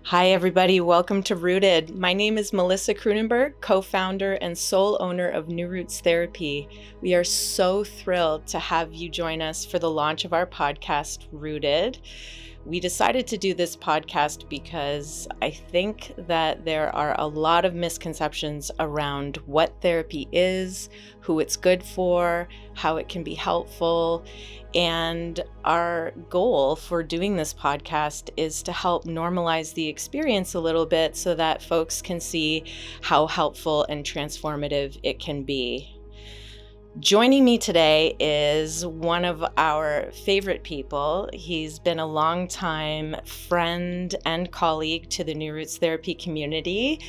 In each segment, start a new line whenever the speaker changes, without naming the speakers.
Hi, everybody. Welcome to Rooted. My name is Melissa Kroonenberg, co-founder and sole owner of New Roots Therapy. We are so thrilled to have you join us for the launch of our podcast, Rooted. We decided to do this podcast because I think that there are a lot of misconceptions around what therapy is, who it's good for, how it can be helpful. And our goal for doing this podcast is to help normalize the experience a little bit so that folks can see how helpful and transformative it can be. Joining me today is one of our favorite people. He's been a longtime friend and colleague to the New Roots Therapy community.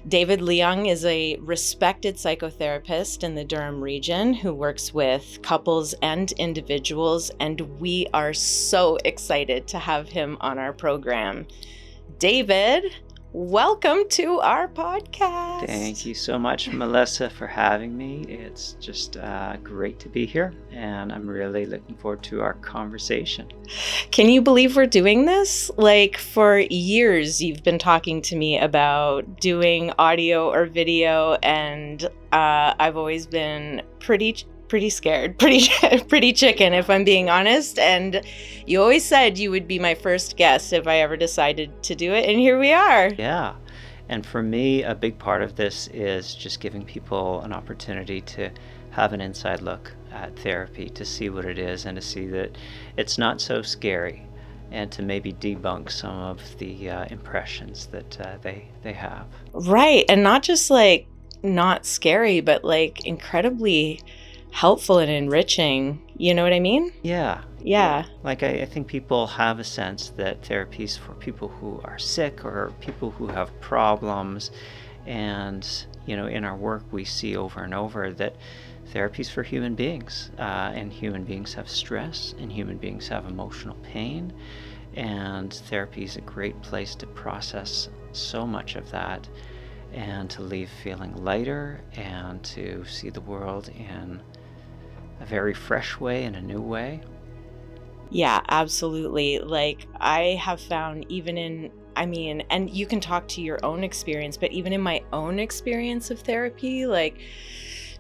David Leung is a respected psychotherapist in the Durham region who works with couples and individuals, and we are so excited to have him on our program. David, welcome to our podcast.
Thank you so much, Melissa, for having me. It's just great to be here, and I'm really looking forward to our conversation.
Can you believe we're doing this? Like, for years, you've been talking to me about doing audio or video, and I've always been pretty scared, pretty chicken, if I'm being honest. And you always said you would be my first guest if I ever decided to do it, and here we are.
Yeah, and for me, a big part of this is just giving people an opportunity to have an inside look at therapy, to see what it is, and to see that it's not so scary, and to maybe debunk some of the impressions that they have.
Right, and not just like not scary, but like incredibly helpful and enriching. You know what I mean?
Yeah.
Like
I think people have a sense that therapy is for people who are sick or people who have problems. And, in our work, we see over and over that therapy is for human beings. And human beings have stress, and human beings have emotional pain. And therapy is a great place to process so much of that and to leave feeling lighter and to see the world in a very fresh way, in a new way.
Yeah, absolutely. Like, I have found and you can talk to your own experience, but even in my own experience of therapy,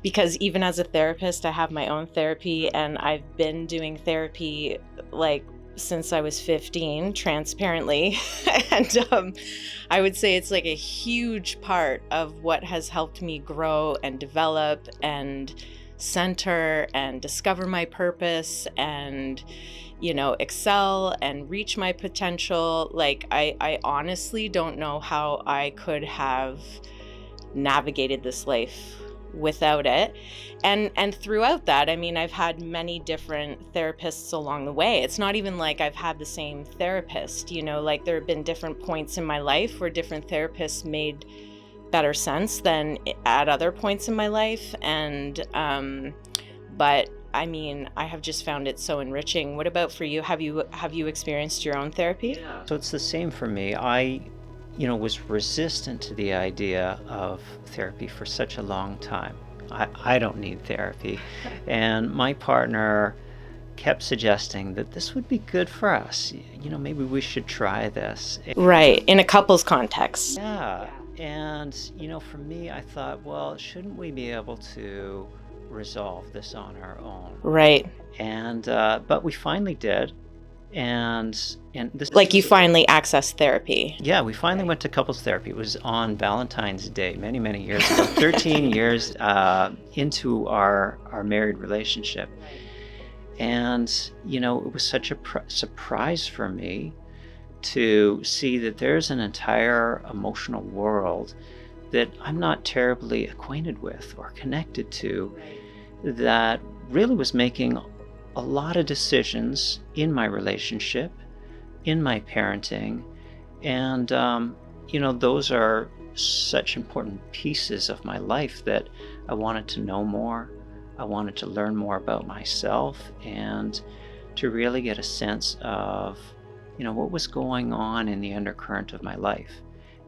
because even as a therapist, I have my own therapy, and I've been doing therapy since I was 15, transparently. And I would say it's like a huge part of what has helped me grow and develop and center and discover my purpose and, excel and reach my potential. I honestly don't know how I could have navigated this life without it. And throughout that, I've had many different therapists along the way. It's not even like I've had the same therapist, there have been different points in my life where different therapists made better sense than at other points in my life. And but I have just found it so enriching. What about for you? Have you experienced your own therapy?
Yeah. So it's the same for me. I was resistant to the idea of therapy for such a long time. I don't need therapy. And my partner kept suggesting that this would be good for us. Maybe we should try this.
Right, in a couple's context.
Yeah. And, for me, I thought, well, shouldn't we be able to resolve this on our own?
Right.
And, but we finally did. And this,
you finally accessed therapy.
Yeah, we finally went to couples therapy. It was on Valentine's Day, many, many years ago, 13 years into our married relationship. And, it was such a surprise for me to see that there's an entire emotional world that I'm not terribly acquainted with or connected to, that really was making a lot of decisions in my relationship, in my parenting. And, those are such important pieces of my life that I wanted to know more. I wanted to learn more about myself and to really get a sense of, what was going on in the undercurrent of my life,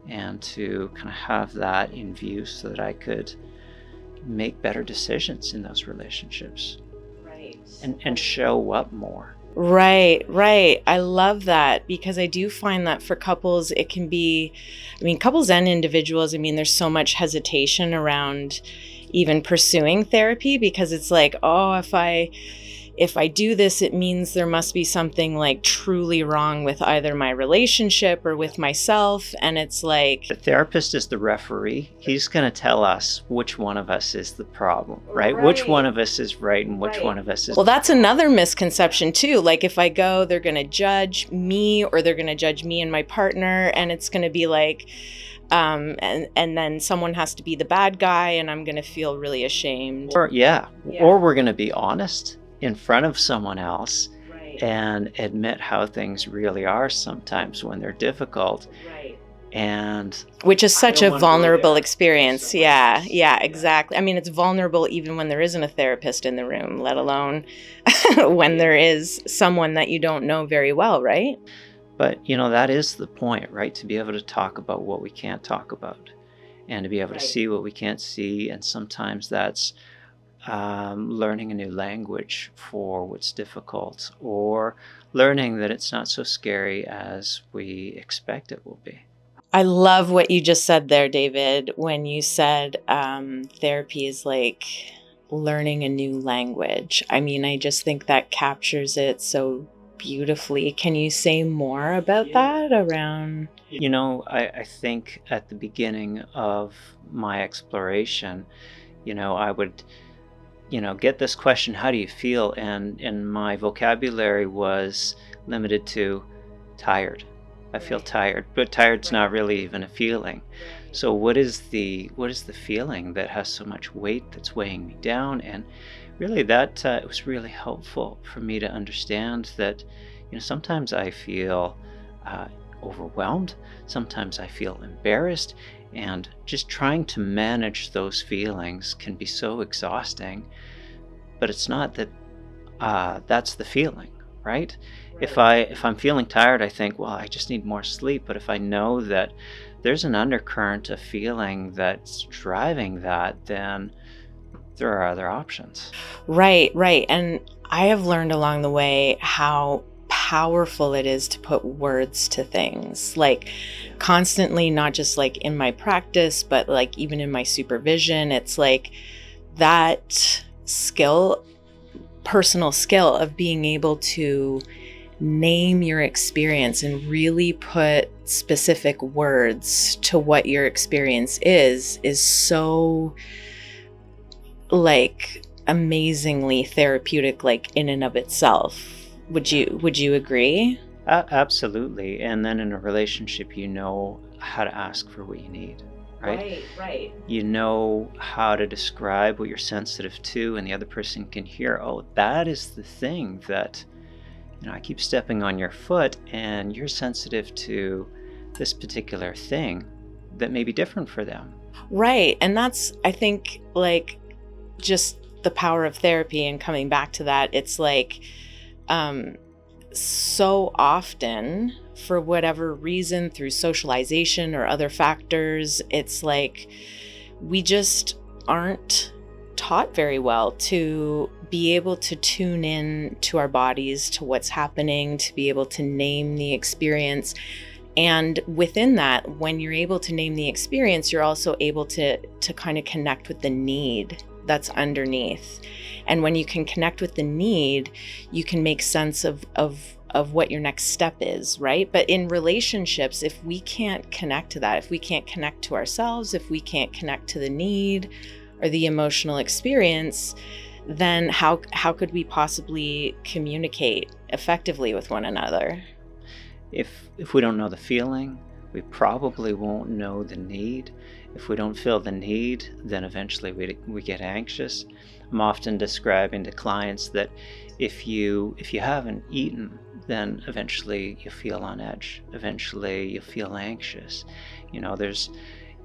and to kind of have that in view so that I could make better decisions in those relationships.
Right.
And show up more
Right, right. I love that because I do find that for couples, it can be, I mean, couples and individuals, I mean, there's so much hesitation around even pursuing therapy because it's like, oh, if I do this, it means there must be something like truly wrong with either my relationship or with myself. And it's like,
The therapist is the referee. He's going to tell us which one of us is the problem, right? Which one
right.
of us is right and which one of us is.
Well, that's another misconception too. Like if I go, they're going to judge me or they're going to judge me and my partner. And it's going to be like, and then someone has to be the bad guy and I'm going to feel really ashamed.
Or,
Yeah.
or we're going to be honest in front of someone else
Right.
and admit how things really are sometimes when they're difficult.
Right.
And
Which is such
I
a
don't wanna go
vulnerable
there.
experience.
So much.
Yeah, yeah, exactly. I mean, it's vulnerable even when there isn't a therapist in the room, let alone when there is someone that you don't know very well, right?
But, that is the point, right? To be able to talk about what we can't talk about and to be able to
Right.
see what we can't see. And sometimes that's learning a new language for what's difficult or learning that it's not so scary as we expect it will be.
I love what you just said there, David, when you said therapy is like learning a new language. I mean, I just think that captures it so beautifully. Can you say more about that around?
I think at the beginning of my exploration, I would, get this question, how do you feel? And my vocabulary was limited to tired. I feel
Right.
tired, but tired's
Right.
not really even a feeling. So what is the feeling that has so much weight that's weighing me down? And really that it was really helpful for me to understand that, sometimes I feel uh, overwhelmed, sometimes I feel embarrassed, and just trying to manage those feelings can be so exhausting. But it's not that that's the feeling, right? If I'm feeling tired, I think, well, I just need more sleep. But if I know that there's an undercurrent of feeling that's driving that, then there are other options.
Right, right. And I have learned along the way how powerful it is to put words to things, like constantly, not just like in my practice, but like even in my supervision. It's like that skill, personal skill of being able to name your experience and really put specific words to what your experience is so like amazingly therapeutic, like in and of itself. Would you agree?
Absolutely. And then in a relationship, you know how to ask for what you need, right?
Right.
You know how to describe what you're sensitive to, and the other person can hear, oh, that is the thing that, I keep stepping on your foot, and you're sensitive to this particular thing that may be different for them.
Right. And that's, I think, like just the power of therapy and coming back to that. It's like, so often, for whatever reason, through socialization or other factors, it's like we just aren't taught very well to be able to tune in to our bodies, to what's happening, to be able to name the experience. And within that, when you're able to name the experience, you're also able to kind of connect with the need that's underneath. And when you can connect with the need, you can make sense of what your next step is, right? But in relationships, if we can't connect to that, if we can't connect to ourselves, if we can't connect to the need or the emotional experience, then how could we possibly communicate effectively with one another?
If we don't know the feeling, we probably won't know the need. If we don't feel the need, then eventually we get anxious. I'm often describing to clients that if you haven't eaten, then eventually you feel on edge. Eventually you feel anxious. There's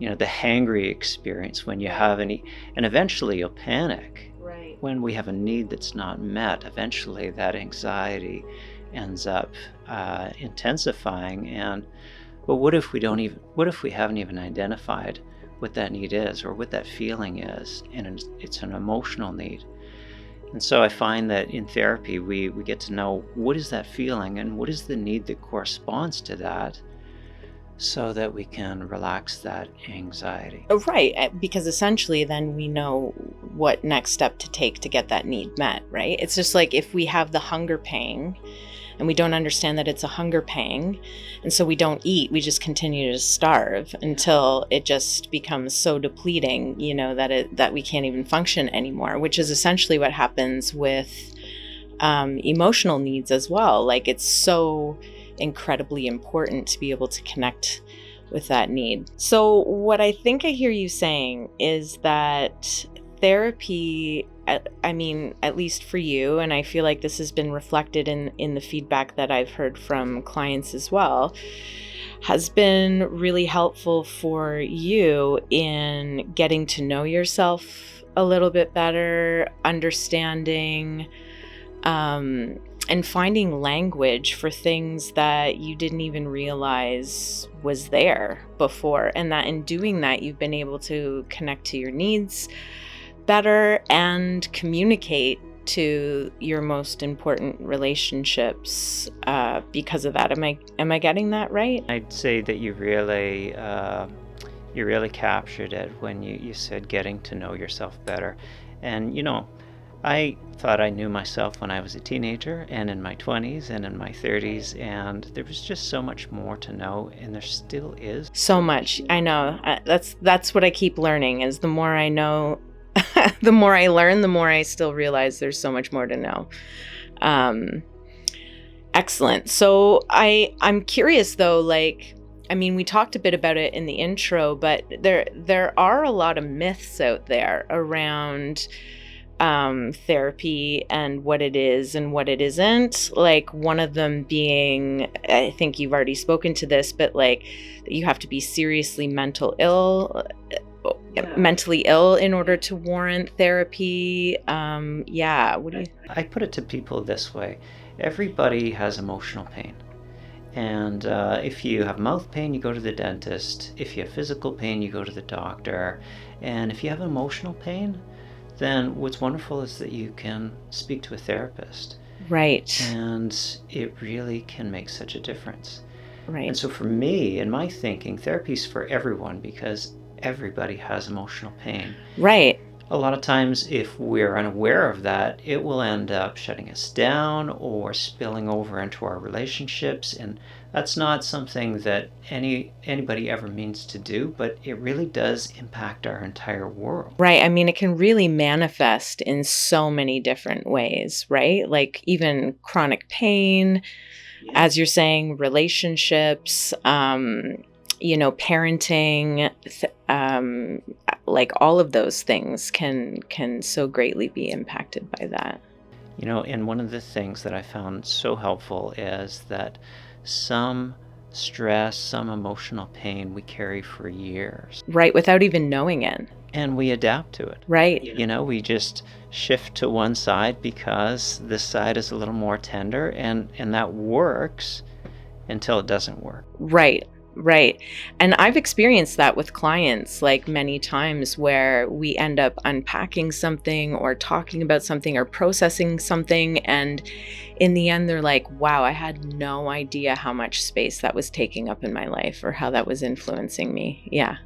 the hangry experience when you haven't eaten, and eventually you'll panic.
Right.
When we have a need that's not met, eventually that anxiety ends up intensifying. But what if we haven't even identified what that need is or what that feeling is, and it's an emotional need? And so I find that in therapy, we get to know what is that feeling and what is the need that corresponds to that so that we can relax that anxiety.
Right, because essentially then we know what next step to take to get that need met, right? It's just like if we have the hunger pang and we don't understand that it's a hunger pang, and so we don't eat, we just continue to starve until it just becomes so depleting, that we can't even function anymore, which is essentially what happens with emotional needs as well. Like, it's so incredibly important to be able to connect with that need. So what I think I hear you saying is that therapy, I mean, at least for you, and I feel like this has been reflected in the feedback that I've heard from clients as well, has been really helpful for you in getting to know yourself a little bit better, understanding, and finding language for things that you didn't even realize was there before. And that in doing that, you've been able to connect to your needs better and communicate to your most important relationships because of that. Am I getting that right?
I'd say that you really captured it when you said getting to know yourself better. And I thought I knew myself when I was a teenager and in my 20s and in my 30s, and there was just so much more to know, and there still is.
So much. I know. That's what I keep learning, is the more I know, the more I learn, the more I still realize there's so much more to know. Excellent. So I'm curious though, we talked a bit about it in the intro, but there are a lot of myths out there around therapy and what it is and what it isn't. Like, one of them being, I think you've already spoken to this, but you have to be seriously mentally ill in order to warrant therapy. What do you?
I put it to people this way: everybody has emotional pain. And if you have mouth pain, you go to the dentist. If you have physical pain, you go to the doctor. And if you have emotional pain, then what's wonderful is that you can speak to a therapist.
Right.
And it really can make such a difference.
Right.
And so for me, in my thinking, therapy is for everyone because everybody has emotional pain.
Right.
A lot of times, if we're unaware of that, it will end up shutting us down or spilling over into our relationships. And that's not something that anybody ever means to do, but it really does impact our entire world.
Right. I mean, it can really manifest in so many different ways, right? Like even chronic pain, as you're saying, relationships, parenting, all of those things can so greatly be impacted by that.
And one of the things that I found so helpful is that some stress, some emotional pain we carry for years.
Right, without even knowing it.
And we adapt to it.
Right.
We just shift to one side because this side is a little more tender, and that works until it doesn't work.
Right. Right. And I've experienced that with clients many times, where we end up unpacking something or talking about something or processing something. And in the end, they're like, wow, I had no idea how much space that was taking up in my life or how that was influencing me. Yeah.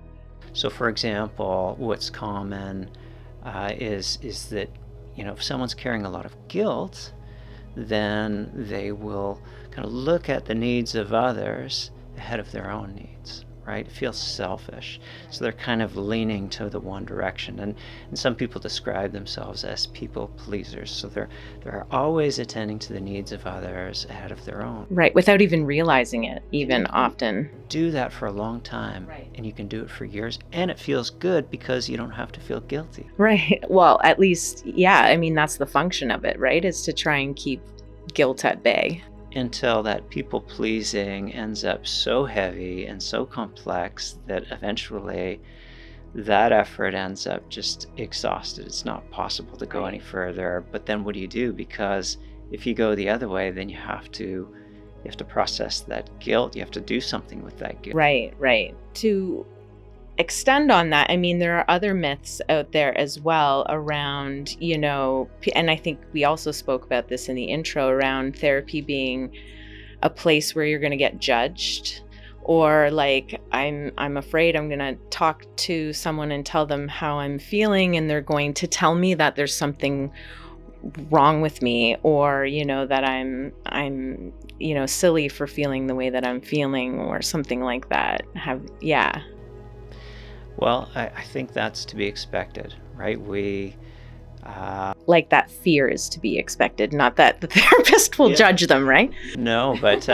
So for example, what's common is that, if someone's carrying a lot of guilt, then they will kind of look at the needs of others ahead of their own needs, right? It feels selfish. So they're kind of leaning to the one direction. And some people describe themselves as people pleasers. So they're always attending to the needs of others ahead of their own.
Right, without even realizing it, even often.
Do that for a long time, right? And you can do it for years, and it feels good because you don't have to feel guilty.
Right. Well, at least, yeah, I mean, that's the function of it, right? Is to try and keep guilt at bay.
Until that people-pleasing ends up so heavy and so complex that eventually that effort ends up just exhausted. It's not possible to go any further. But then what do you do? Because if you go the other way, then you have to process that guilt. You have to do something with that guilt.
Right. To extend on that, I mean, there are other myths out there as well around, and I think we also spoke about this in the intro, around therapy being a place where you're going to get judged, or like I'm afraid I'm going to talk to someone and tell them how I'm feeling, and they're going to tell me that there's something wrong with me, or that I'm silly for feeling the way that I'm feeling, or something like that. Yeah.
Well, I think that's to be expected, right?
Like, that fear is to be expected, not that the therapist will judge them, right?
No, but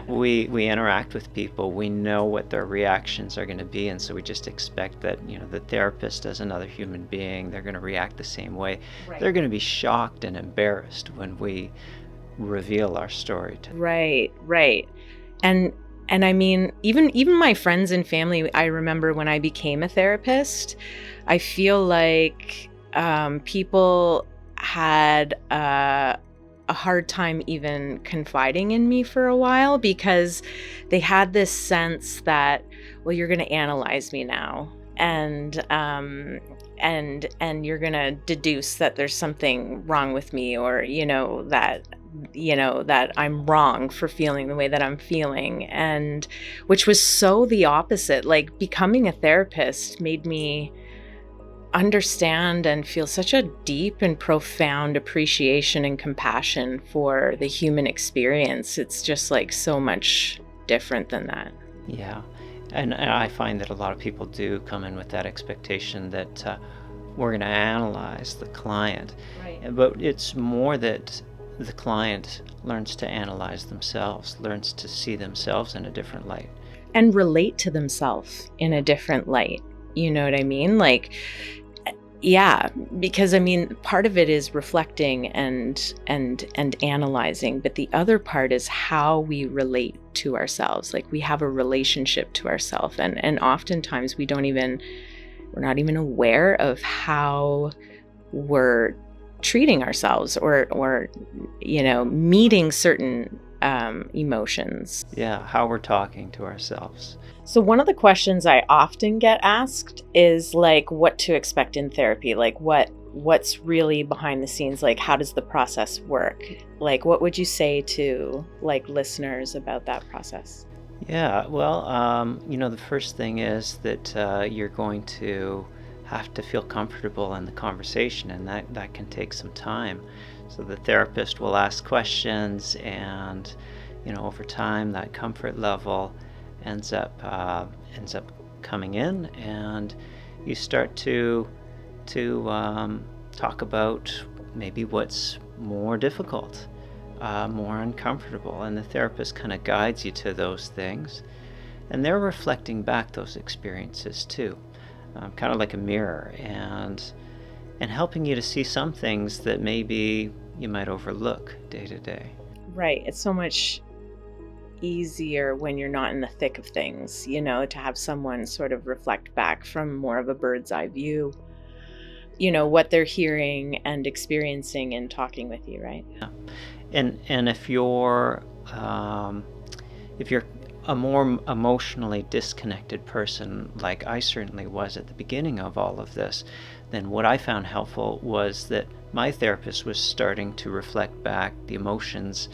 we interact with people. We know what their reactions are going to be, and so we just expect that the therapist, as another human being, they're going to react the same way. Right. They're going to be shocked and embarrassed when we reveal our story to them.
Right. And I mean, even my friends and family, I remember when I became a therapist, I feel like people had a hard time even confiding in me for a while, because they had this sense that, well, you're going to analyze me now, and you're going to deduce that there's something wrong with me, or that I'm wrong for feeling the way that I'm feeling, and which was so the opposite. Like, becoming a therapist made me understand and feel such a deep and profound appreciation and compassion for the human experience. It's just like so much different than that.
Yeah. And I find that a lot of people do come in with that expectation that we're going to analyze the client. Right. But it's more that the client learns to analyze themselves, learns to see themselves in a different light.
And relate to themselves in a different light. You know what I mean? Like, yeah, because I mean, part of it is reflecting and analyzing, but the other part is how we relate to ourselves. Like, we have a relationship to ourselves, and oftentimes we're not even aware of how we're treating ourselves, or meeting certain emotions.
Yeah, how we're talking to ourselves.
So one of the questions I often get asked is like, what to expect in therapy? Like, what's really behind the scenes? Like, how does the process work? Like, what would you say to like listeners about that process?
Yeah, well, the first thing is that you're going to have to feel comfortable in the conversation, and that can take some time. So the therapist will ask questions, and over time that comfort level ends up coming in, and you start to talk about maybe what's more difficult, more uncomfortable, and the therapist kind of guides you to those things, and they're reflecting back those experiences too, kind of like a mirror, and helping you to see some things that maybe you might overlook day to day.
Right. It's so much easier when you're not in the thick of things, to have someone sort of reflect back from more of a bird's eye view, what they're hearing and experiencing and talking with you, right?
Yeah. And if you're a more emotionally disconnected person, like I certainly was at the beginning of all of this, then what I found helpful was that my therapist was starting to reflect back the emotions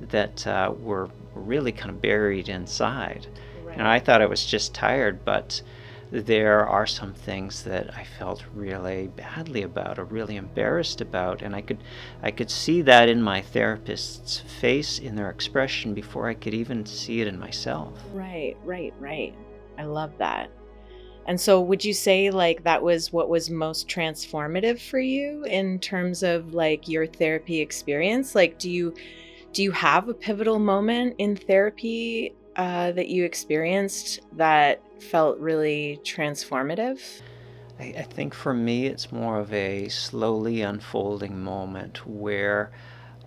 that were really kind of buried inside. Right. And I thought I was just tired, but there are some things that I felt really badly about, or really embarrassed about, and I could see that in my therapist's face, in their expression, before I could even see it in myself.
Right. I love that. And so would you say like that was what was most transformative for you in terms of like your therapy experience? Like, do you have a pivotal moment in therapy that you experienced that felt really transformative?
I think for me, it's more of a slowly unfolding moment where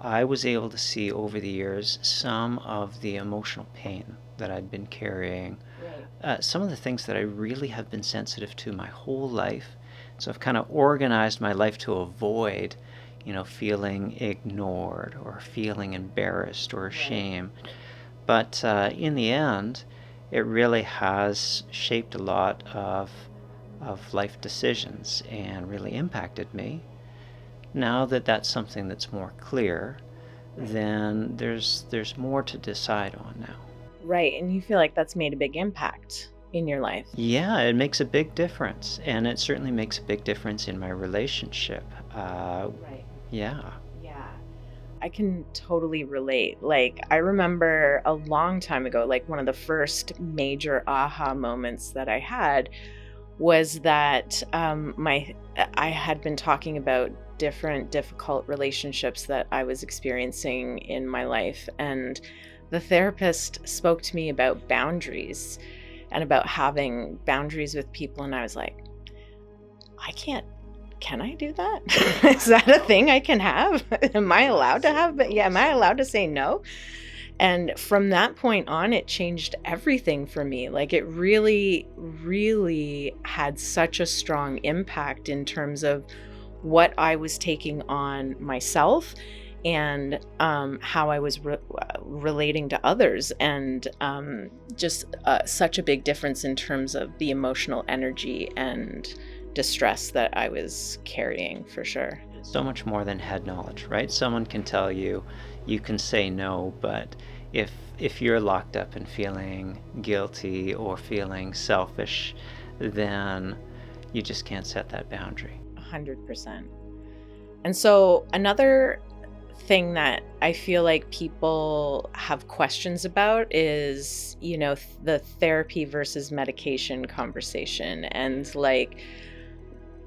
I was able to see over the years some of the emotional pain that I'd been carrying, right. Some of the things that I really have been sensitive to my whole life. So I've kind of organized my life to avoid, feeling ignored or feeling embarrassed or ashamed. Right. But in the end, it really has shaped a lot of of life decisions and really impacted me. Now that that's something that's more clear, then there's more to decide on now.
Right. And you feel like that's made a big impact in your life.
Yeah, it makes a big difference, and it certainly makes a big difference in my relationship.
Right.
Yeah.
Yeah. I can totally relate. Like, I remember a long time ago, like one of the first major aha moments that I had was that I had been talking about different difficult relationships that I was experiencing in my life, and the therapist spoke to me about boundaries and about having boundaries with people, and I was like, I can't. Can I do that? Is that a thing I can have? Am I allowed to have? But yeah, am I allowed to say no? And from that point on, it changed everything for me. Like, it really, really had such a strong impact in terms of what I was taking on myself and how I was relating to others, and just such a big difference in terms of the emotional energy and distress that I was carrying, for sure.
So much more than head knowledge, right? Someone can tell you you can say no, but if you're locked up and feeling guilty or feeling selfish, then you just can't set that boundary.
100%. And so another thing that I feel like people have questions about is, the therapy versus medication conversation. And like,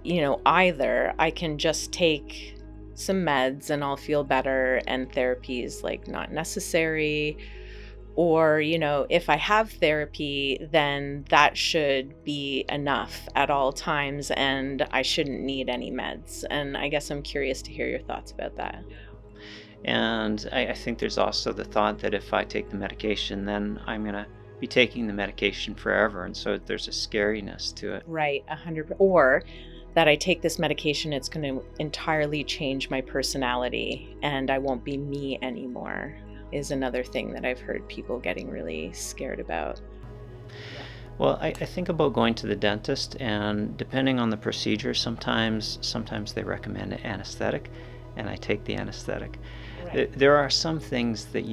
either I can just take some meds and I'll feel better and therapy is like not necessary, or if I have therapy, then that should be enough at all times and I shouldn't need any meds. And I guess I'm curious to hear your thoughts about that.
And I think there's also the thought that if I take the medication, then I'm going to be taking the medication forever. And so there's a scariness to it.
Right, 100%. Or that I take this medication, it's going to entirely change my personality and I won't be me anymore, is another thing that I've heard people getting really scared about.
Well, I think about going to the dentist, and depending on the procedure, sometimes they recommend an anesthetic, and I take the anesthetic.
Right.
There are some things that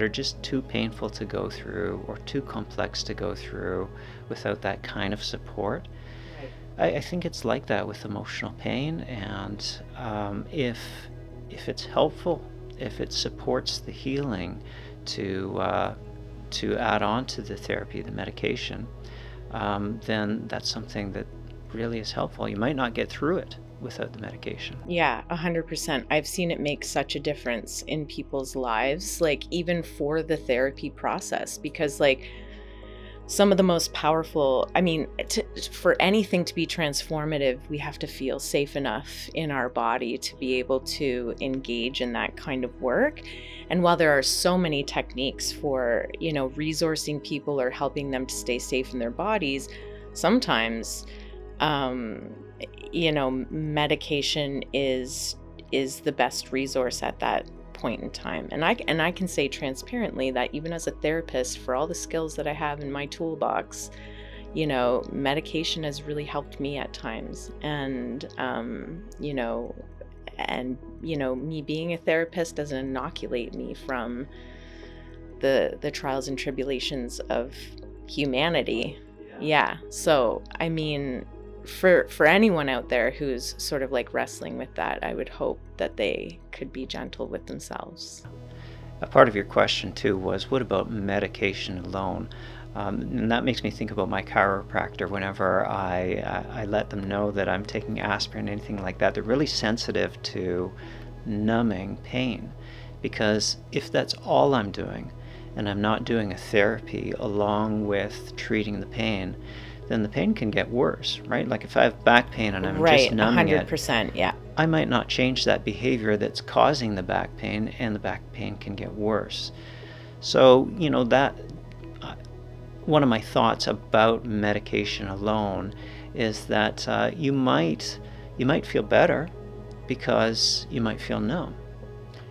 are just too painful to go through or too complex to go through without that kind of support. I think it's like that with emotional pain, and if it's helpful, if it supports the healing to add on to the therapy, the medication, then that's something that really is helpful. You might not get through it without the medication.
Yeah, 100%. I've seen it make such a difference in people's lives, like even for the therapy process, because like some of the most powerful, for anything to be transformative, we have to feel safe enough in our body to be able to engage in that kind of work. And while there are so many techniques for, resourcing people or helping them to stay safe in their bodies, sometimes, medication is the best resource at that point in time. And I can say transparently that even as a therapist, for all the skills that I have in my toolbox, medication has really helped me at times. And me being a therapist doesn't inoculate me from the trials and tribulations of humanity. Yeah. So for anyone out there who's sort of like wrestling with that, I would hope that they could be gentle with themselves.
A part of your question too was, what about medication alone? And that makes me think about my chiropractor. Whenever I let them know that I'm taking aspirin, anything like that, they're really sensitive to numbing pain, because if that's all I'm doing and I'm not doing a therapy along with treating the pain, then the pain can get worse, right? Like if I have back pain and I'm just numbing
100%, yeah.
I might not change that behavior that's causing the back pain, and the back pain can get worse. So, that one of my thoughts about medication alone is that you might feel better because you might feel numb.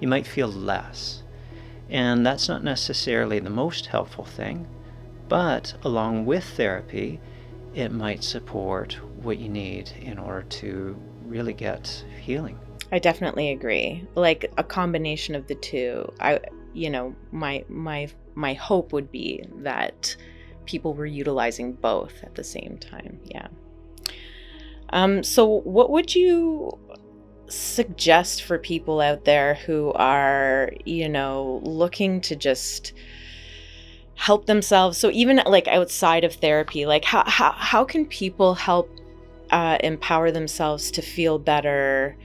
You might feel less. And that's not necessarily the most helpful thing, but along with therapy, it might support what you need in order to really get healing.
I definitely agree. Like a combination of the two. My hope would be that people were utilizing both at the same time. Yeah. So what would you suggest for people out there who are, looking to just help themselves? So even like outside of therapy, like how can people help empower themselves to feel better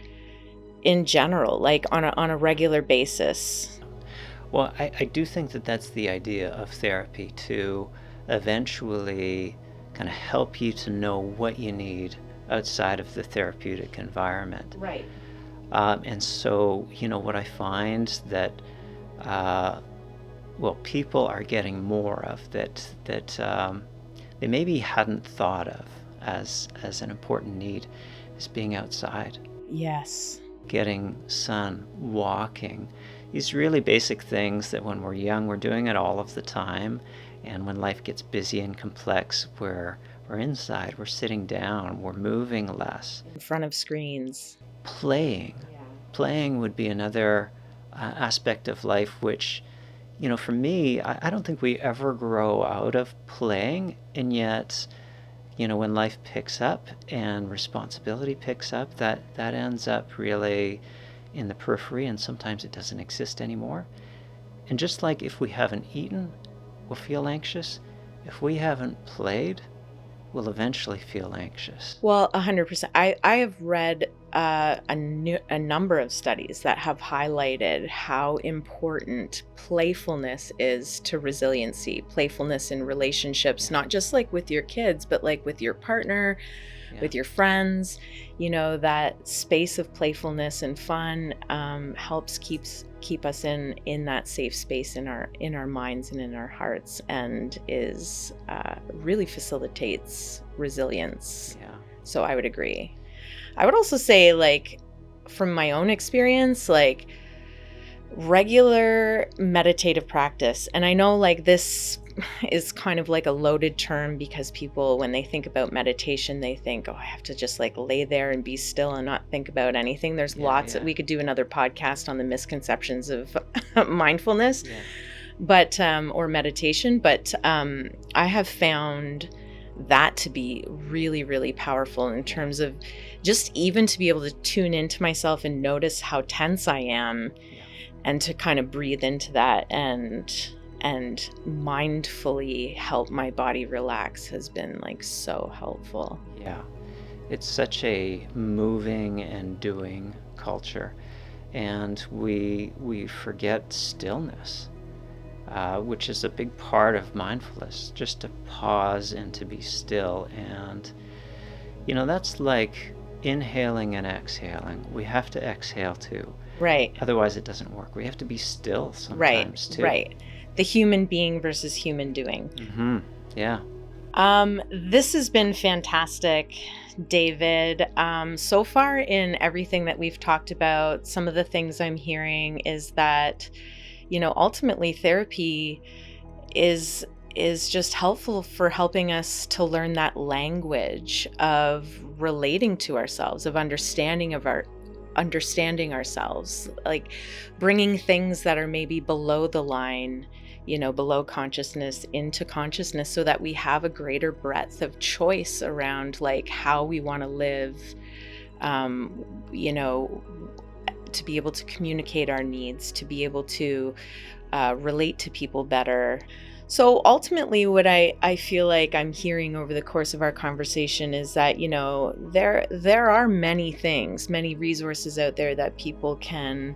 in general, like on a regular basis?
Well, I do think that that's the idea of therapy, to eventually kind of help you to know what you need outside of the therapeutic environment.
Right.
And so, what I find that, people are getting more of that they maybe hadn't thought of as an important need, is being outside.
Yes.
Getting sun, walking, these really basic things that when we're young, we're doing it all of the time. And when life gets busy and complex, we're inside, we're sitting down, we're moving less.
In front of screens.
Playing.
Yeah.
Playing would be another aspect of life, which, for me, I don't think we ever grow out of playing. And yet, when life picks up and responsibility picks up, that ends up really in the periphery, and sometimes it doesn't exist anymore. And just like if we haven't eaten, we'll feel anxious. If we haven't played, we'll eventually feel anxious.
Well, 100%. I have read a number of studies that have highlighted how important playfulness is to resiliency, playfulness in relationships, not just like with your kids, but like with your partner, with your friends. That space of playfulness and fun helps keep us in that safe space in our minds and in our hearts, and is really facilitates resilience.
Yeah.
So I would agree. I would also say, like, from my own experience, like regular meditative practice. And I know like this is kind of like a loaded term, because people, when they think about meditation, they think, oh, I have to just like lay there and be still and not think about anything. There's lots that we could do another podcast on the misconceptions of mindfulness, but or meditation. But I have found that to be really, really powerful in terms of just even to be able to tune into myself and notice how tense I am, and to kind of breathe into that and mindfully help my body relax has been like so helpful.
Yeah. It's such a moving and doing culture, and we forget stillness, which is a big part of mindfulness, just to pause and to be still. And that's like inhaling and exhaling. We have to exhale too.
Right.
Otherwise it doesn't work. We have to be still sometimes too.
Right. The human being versus human doing.
Mm-hmm. Yeah.
This has been fantastic, David. So far in everything that we've talked about, some of the things I'm hearing is that, ultimately therapy is just helpful for helping us to learn that language of relating to ourselves, of understanding ourselves, like bringing things that are maybe below the line, below consciousness into consciousness, so that we have a greater breadth of choice around like how we want to live, to be able to communicate our needs, to be able to relate to people better. So ultimately, what I feel like I'm hearing over the course of our conversation is that, there are many things, many resources out there that people can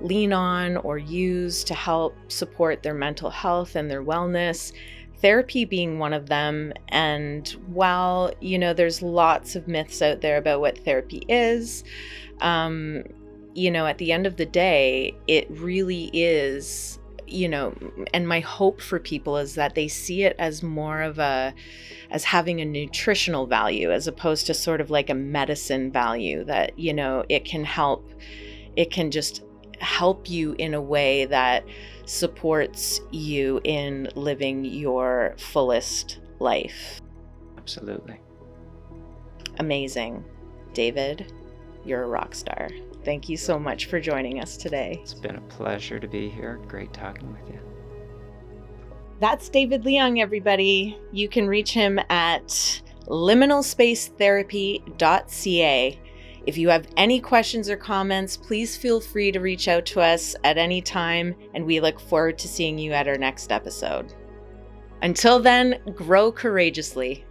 lean on or use to help support their mental health and their wellness, therapy being one of them. And while, there's lots of myths out there about what therapy is, at the end of the day, it really is, and my hope for people is that they see it as more of as having a nutritional value, as opposed to sort of like a medicine value, that, it can just help you in a way that supports you in living your fullest life.
Absolutely.
Amazing. David, you're a rock star. Thank you so much for joining us today.
It's been a pleasure to be here. Great talking with you.
That's David Leung, everybody. You can reach him at liminalspacetherapy.ca. If you have any questions or comments, please feel free to reach out to us at any time, and we look forward to seeing you at our next episode. Until then, grow courageously.